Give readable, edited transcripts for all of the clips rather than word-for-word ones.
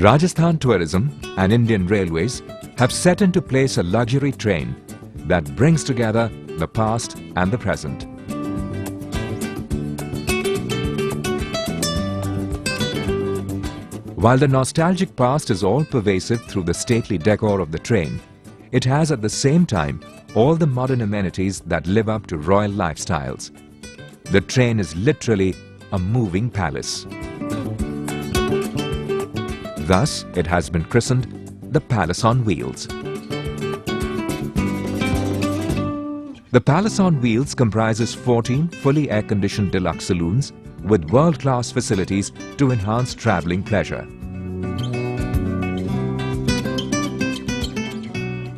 Rajasthan Tourism and Indian Railways have set into place a luxury train that brings together the past and the present. While the nostalgic past is all pervasive through the stately decor of the train, it has at the same time all the modern amenities that live up to royal lifestyles. The train is literally a moving palace. Thus, it has been christened the Palace on Wheels. The Palace on Wheels comprises 14 fully air-conditioned deluxe saloons with world-class facilities to enhance travelling pleasure.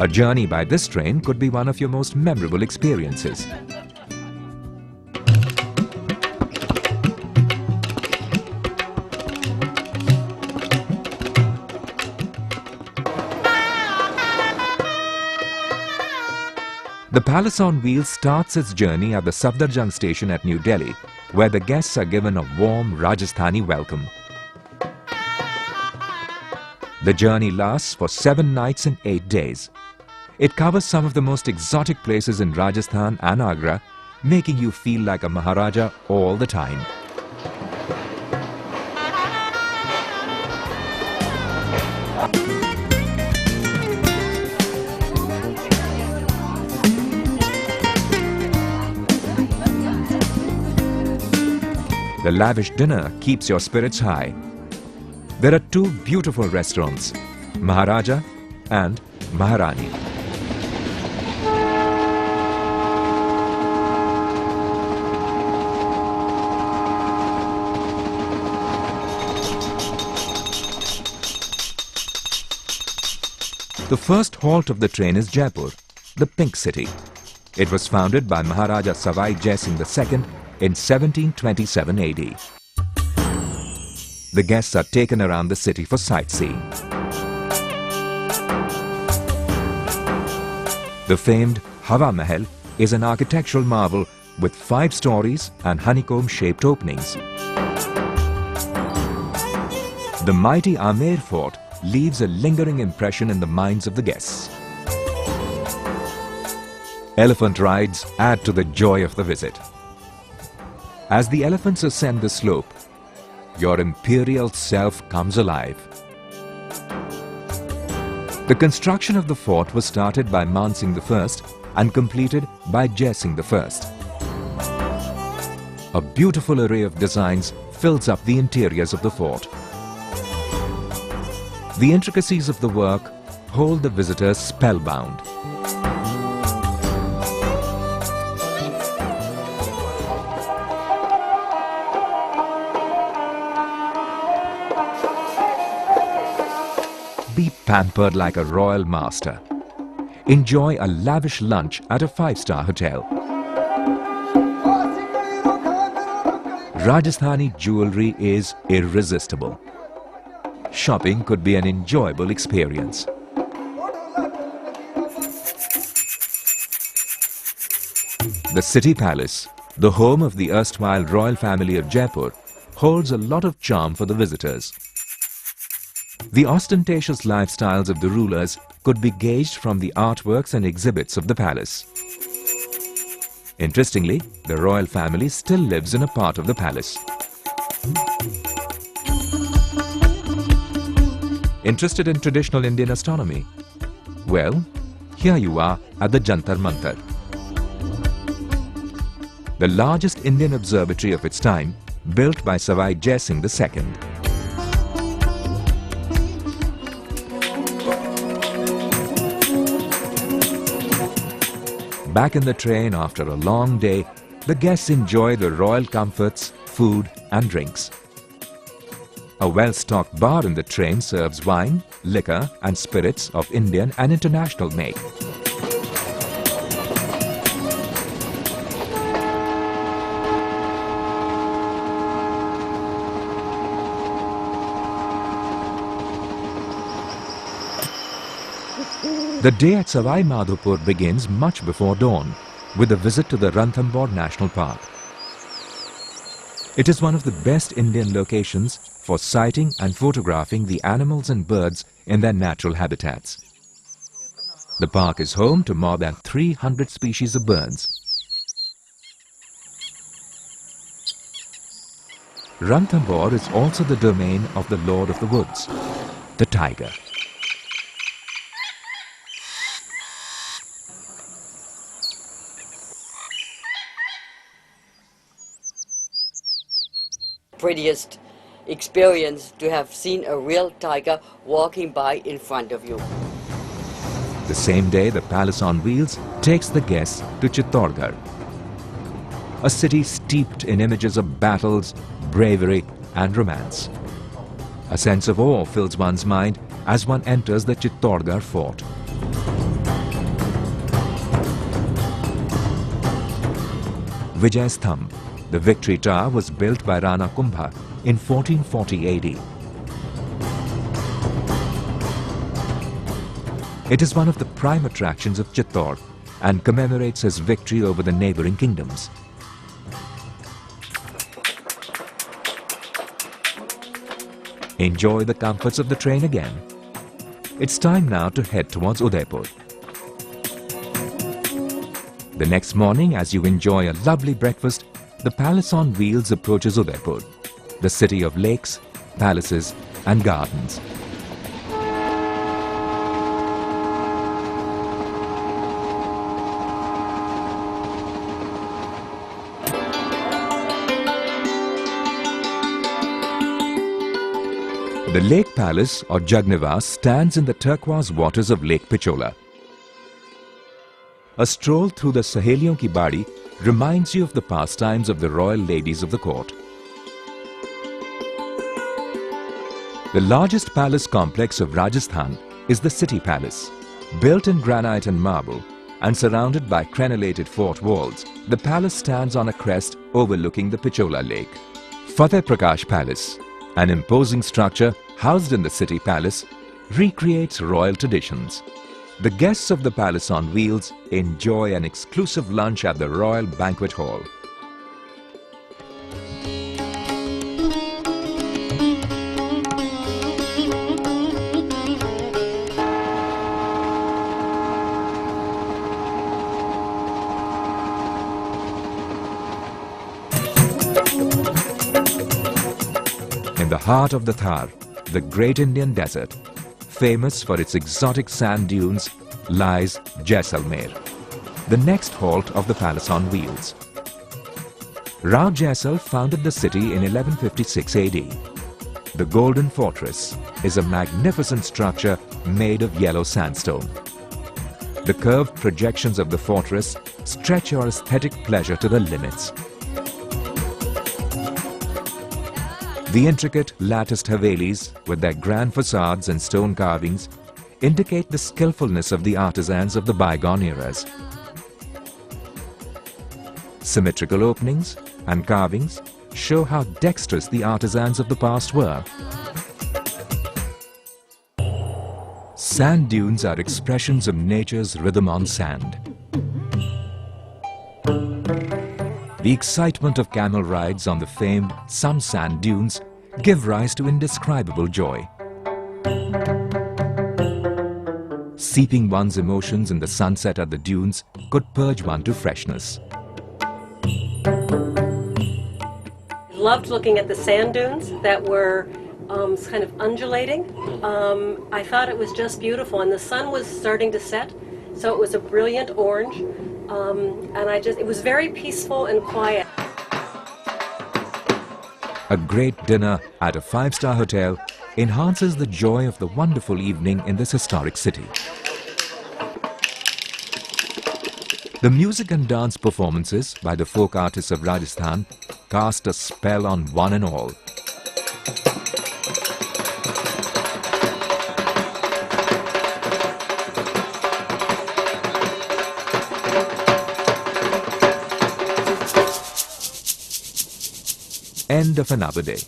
A journey by this train could be one of your most memorable experiences. The Palace on Wheels starts its journey at the Safdarjung station at New Delhi, where the guests are given a warm Rajasthani welcome. The journey lasts for 7 nights and 8 days. It covers some of the most exotic places in Rajasthan and Agra, making you feel like a Maharaja all the time. The lavish dinner keeps your spirits high. There are 2 beautiful restaurants, Maharaja and Maharani. The first halt of the train is Jaipur, the Pink City. It was founded by Maharaja Savai Jai Singh II in 1727 AD. The guests are taken around the city for sightseeing. The famed Hawa Mahal is an architectural marvel with 5 stories and honeycomb-shaped openings. The mighty Amer Fort leaves a lingering impression in the minds of the guests. Elephant rides add to the joy of the visit. As the elephants ascend the slope, your imperial self comes alive. The construction of the fort was started by Man Singh I and completed by Jai Singh I. A beautiful array of designs fills up the interiors of the fort. The intricacies of the work hold the visitors spellbound. Be pampered like a royal master. Enjoy a lavish lunch at a 5-star hotel. Rajasthani jewelry is irresistible. Shopping could be an enjoyable experience. The City Palace, the home of the erstwhile royal family of Jaipur, holds a lot of charm for the visitors. The ostentatious lifestyles of the rulers could be gauged from the artworks and exhibits of the palace. Interestingly, the royal family still lives in a part of the palace. Interested in traditional Indian astronomy? Well, here you are at the Jantar Mantar, the largest Indian observatory of its time, built by Savai Jai Singh II. Back in the train after a long day, the guests enjoy the royal comforts, food and drinks. A well-stocked bar in the train serves wine, liquor and spirits of Indian and international make. The day at Savai Madhopur begins much before dawn with a visit to the Ranthambore National Park. It is one of the best Indian locations for sighting and photographing the animals and birds in their natural habitats. The park is home to more than 300 species of birds. Ranthambore is also the domain of the Lord of the Woods, the tiger. Prettiest experience to have seen a real tiger walking by in front of you. The same day, the Palace on Wheels takes the guests to Chittorgarh, a city steeped in images of battles, bravery and romance. A sense of awe fills one's mind as one enters the Chittorgarh fort. Vijay Sthamb, the Victory Tower, was built by Rana Kumbha in 1440 AD. It is one of the prime attractions of Chittor and commemorates his victory over the neighbouring kingdoms. Enjoy the comforts of the train again. It's time now to head towards Udaipur. The next morning, as you enjoy a lovely breakfast, the Palace on Wheels approaches Udaipur, the city of lakes, palaces and gardens. The Lake Palace or Jagnivas stands in the turquoise waters of Lake Pichola. A stroll through the Saheliyon Ki Badi reminds you of the pastimes of the royal ladies of the court. The largest palace complex of Rajasthan is the City Palace. Built in granite and marble and surrounded by crenellated fort walls, the palace stands on a crest overlooking the Pichola Lake. Fateh Prakash Palace, an imposing structure housed in the City Palace, recreates royal traditions. The guests of the Palace on Wheels enjoy an exclusive lunch at the Royal Banquet Hall. In the heart of the Thar, the great Indian desert, famous for its exotic sand dunes, lies Jaisalmer, the next halt of the Palace on Wheels. Rao Jaisal founded the city in 1156 AD. The Golden Fortress is a magnificent structure made of yellow sandstone. The curved projections of the fortress stretch your aesthetic pleasure to the limits. The intricate latticed havelis with their grand facades and stone carvings indicate the skillfulness of the artisans of the bygone eras. Symmetrical openings and carvings show how dexterous the artisans of the past were. Sand dunes are expressions of nature's rhythm on sand. The excitement of camel rides on the famed Some Sand Dunes give rise to indescribable joy. Seeping one's emotions in the sunset at the dunes could purge one to freshness. Loved looking at the sand dunes that were kind of undulating. I thought it was just beautiful, and the sun was starting to set, so it was a brilliant orange. It was very peaceful and quiet. A great dinner at a five-star hotel enhances the joy of the wonderful evening in this historic city. The music and dance performances by the folk artists of Rajasthan cast a spell on one and all. End of another day.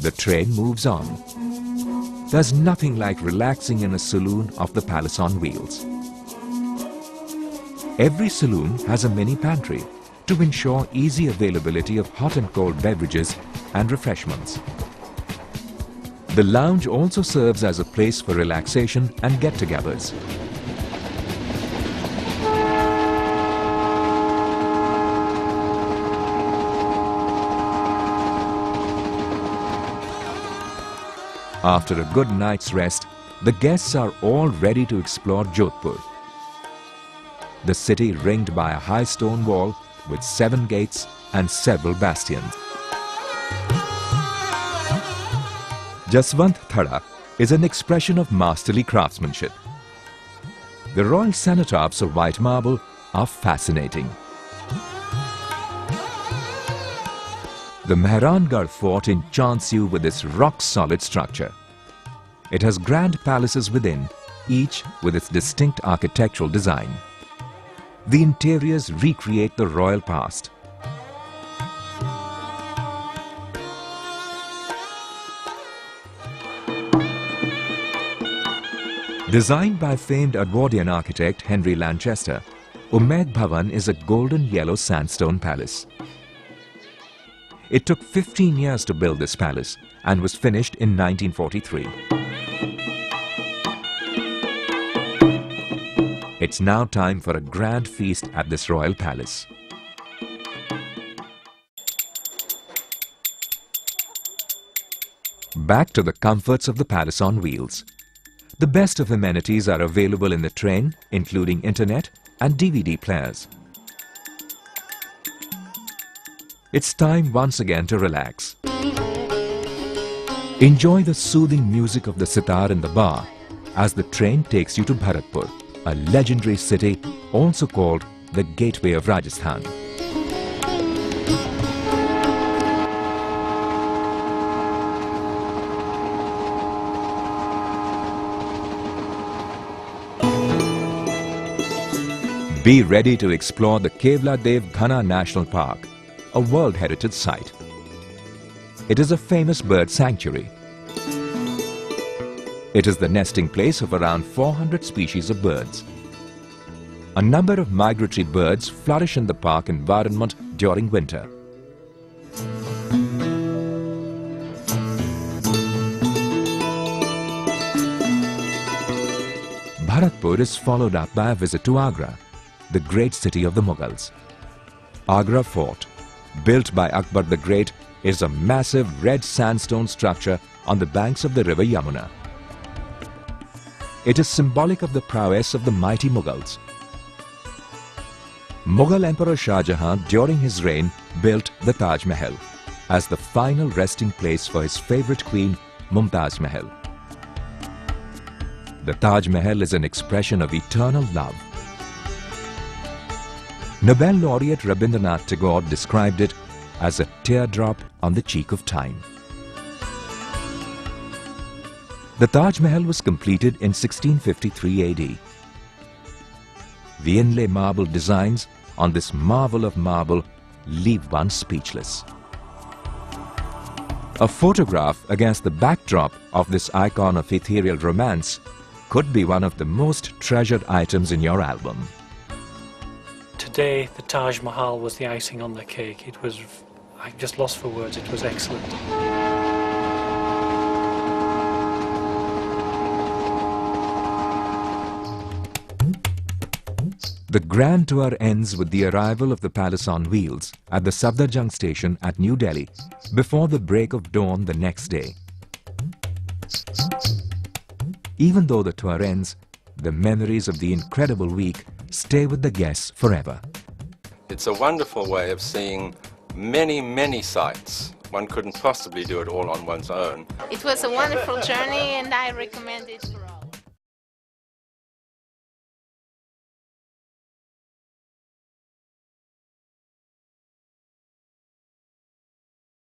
The train moves on. There's nothing like relaxing in a saloon of the Palace on Wheels. Every saloon has a mini pantry to ensure easy availability of hot and cold beverages and refreshments. The lounge also serves as a place for relaxation and get-togethers. After a good night's rest, the guests are all ready to explore Jodhpur. The city ringed by a high stone wall with 7 gates and several bastions. Jaswant Thada is an expression of masterly craftsmanship. The royal cenotaphs of white marble are fascinating. The Mehrangarh fort enchants you with its rock-solid structure. It has grand palaces within, each with its distinct architectural design. The interiors recreate the royal past. Designed by famed Edwardian architect Henry Lanchester, Umaid Bhavan is a golden yellow sandstone palace. It took 15 years to build this palace and was finished in 1943. It's now time for a grand feast at this royal palace. Back to the comforts of the palace on wheels. The best of amenities are available in the train, including internet and DVD players. It's time once again to relax. Enjoy the soothing music of the sitar in the bar as the train takes you to Bharatpur, a legendary city also called the Gateway of Rajasthan. Be ready to explore the Kevla Dev Ghana National Park, a World Heritage Site. It is a famous bird sanctuary. It is the nesting place of around 400 species of birds. A number of migratory birds flourish in the park environment during winter. Bharatpur is followed up by a visit to Agra, the great city of the Mughals. Agra Fort, built by Akbar the Great, is a massive red sandstone structure on the banks of the river Yamuna. It is symbolic of the prowess of the mighty Mughals. Mughal Emperor Shah Jahan during his reign built the Taj Mahal as the final resting place for his favourite queen Mumtaz Mahal. The Taj Mahal is an expression of eternal love. Nobel laureate Rabindranath Tagore described it as a teardrop on the cheek of time. The Taj Mahal was completed in 1653 AD. The inlay marble designs on this marvel of marble leave one speechless. A photograph against the backdrop of this icon of ethereal romance could be one of the most treasured items in your album. Today, the Taj Mahal was the icing on the cake. It was, I'm just lost for words, it was excellent. The grand tour ends with the arrival of the Palace on Wheels at the Safdarjung station at New Delhi before the break of dawn the next day. Even though the tour ends, the memories of the incredible week stay with the guests forever. It's a wonderful way of seeing many, many sights. One couldn't possibly do it all on one's own. It was a wonderful journey and I recommend it for all.